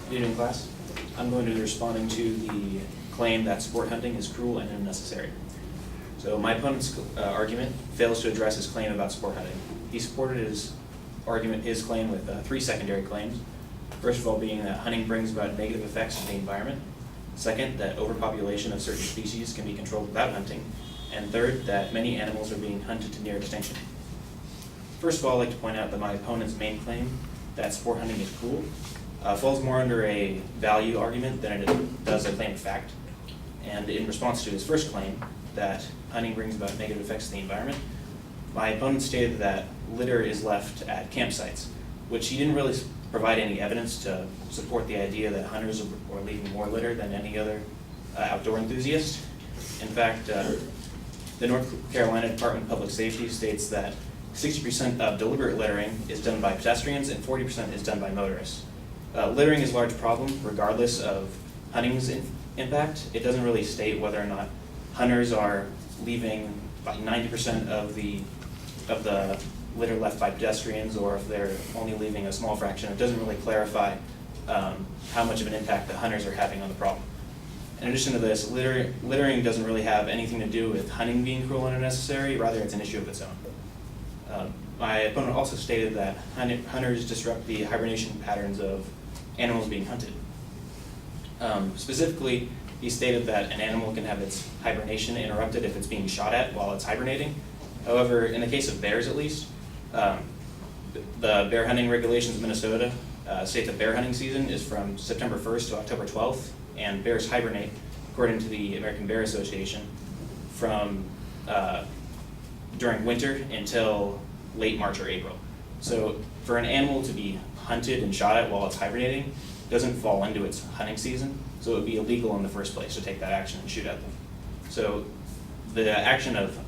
Good evening, class. I'm going to be responding to the claim that sport hunting is cruel and unnecessary. So my opponent's argument fails to address his claim about sport hunting. He supported his claim with three secondary claims. First of all being that hunting brings about negative effects on the environment. Second, that overpopulation of certain species can be controlled without hunting. And third, that many animals are being hunted to near extinction. First of all, I'd like to point out that my opponent's main claim that sport hunting is cruel falls more under a value argument than it does a claim of fact. And in response to his first claim that hunting brings about negative effects to the environment, my opponent stated that litter is left at campsites, which he didn't really provide any evidence to support the idea that hunters are leaving more litter than any other outdoor enthusiast. In fact, the North Carolina Department of Public Safety states that 60% of deliberate littering is done by pedestrians and 40% is done by motorists. Littering is a large problem regardless of hunting's impact. It doesn't really state whether or not hunters are leaving about 90% of the litter left by pedestrians, or if they're only leaving a small fraction. It doesn't really clarify how much of an impact the hunters are having on the problem. In addition to this, littering doesn't really have anything to do with hunting being cruel and unnecessary, rather it's an issue of its own. My opponent also stated that hunters disrupt the hibernation patterns of animals being hunted. Specifically, he stated that an animal can have its hibernation interrupted if it's being shot at while it's hibernating. However, in the case of bears at least, the bear hunting regulations of Minnesota state that bear hunting season is from September 1st to October 12th, and bears hibernate, according to the American Bear Association, from during winter until late March or April. So for an animal to be hunted and shot at while it's hibernating doesn't fall into its hunting season, so it would be illegal in the first place to take that action and shoot at them. So the action of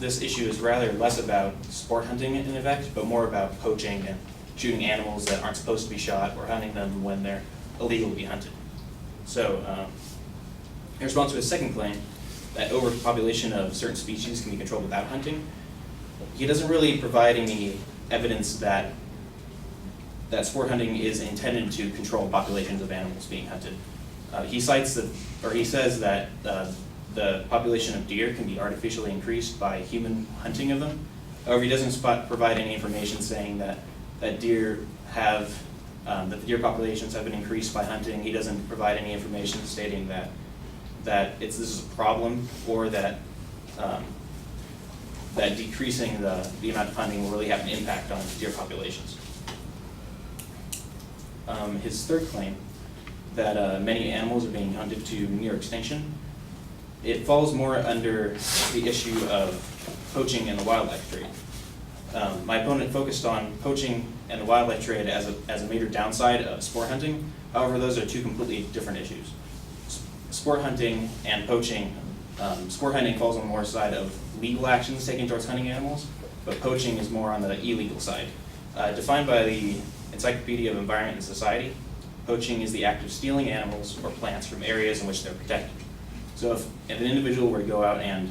this issue is rather less about sport hunting in effect, but more about poaching and shooting animals that aren't supposed to be shot, or hunting them when they're illegal to be hunted. So in response to his second claim, that overpopulation of certain species can be controlled without hunting, he doesn't really provide any evidence that sport hunting is intended to control populations of animals being hunted. He says that the population of deer can be artificially increased by human hunting of them. However, he doesn't provide any information saying that the deer populations have been increased by hunting. He doesn't provide any information stating that this is a problem, or that decreasing the amount of hunting will really have an impact on deer populations. His third claim, that many animals are being hunted to near extinction, it falls more under the issue of poaching and the wildlife trade. My opponent focused on poaching and the wildlife trade as a major downside of sport hunting. However, those are two completely different issues. Sport hunting and poaching, sport hunting falls on the more side of legal actions taken towards hunting animals, but poaching is more on the illegal side. Defined by the Encyclopedia of Environment and Society, poaching is the act of stealing animals or plants from areas in which they're protected. So if an individual were to go out and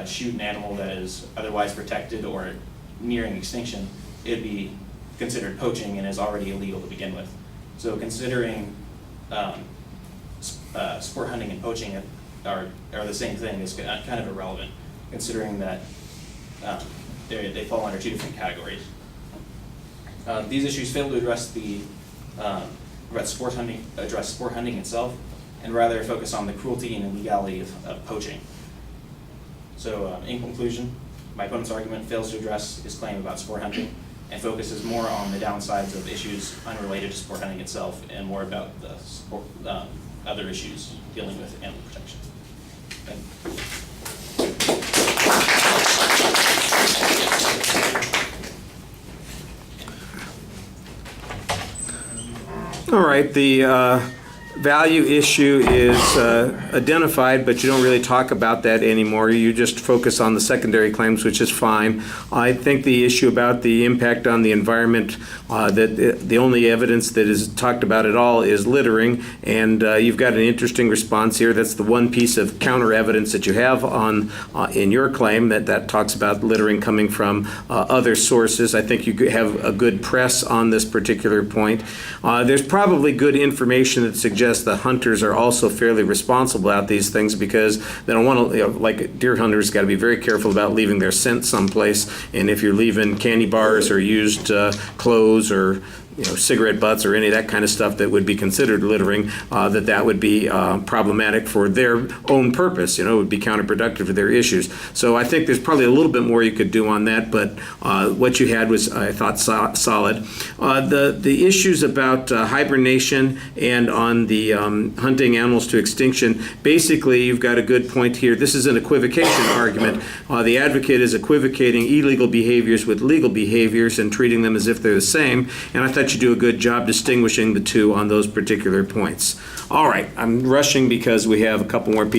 shoot an animal that is otherwise protected or nearing extinction, it would be considered poaching and is already illegal to begin with. So considering sport hunting and poaching are the same thing is kind of irrelevant, considering that they fall under two different categories. These issues fail to address sport hunting itself, and rather focus on the cruelty and illegality of poaching. So in conclusion, my opponent's argument fails to address his claim about sport hunting and focuses more on the downsides of issues unrelated to sport hunting itself, and more about the other issues dealing with animal protection. Thank you. All right, value issue is identified, but you don't really talk about that anymore. You just focus on the secondary claims, which is fine. I think the issue about the impact on the environment, that the only evidence that is talked about at all is littering, and you've got an interesting response here. That's the one piece of counter evidence that you have on in your claim that talks about littering coming from other sources. I think you have a good press on this particular point. There's probably good information that suggests that hunters are also fairly responsible about these things, because they don't want to, like deer hunters, got to be very careful about leaving their scent someplace. And if you're leaving candy bars or used clothes or cigarette butts or any of that kind of stuff that would be considered littering, that would be problematic for their own purpose. It would be counterproductive to their issues. So I think there's probably a little bit more you could do on that, but what you had was, I thought, solid. The issues about hibernation and on the hunting animals to extinction, basically you've got a good point here. This is an equivocation argument. The advocate is equivocating illegal behaviors with legal behaviors and treating them as if they're the same, and I thought you do a good job distinguishing the two on those particular points. All right, I'm rushing because we have a couple more people.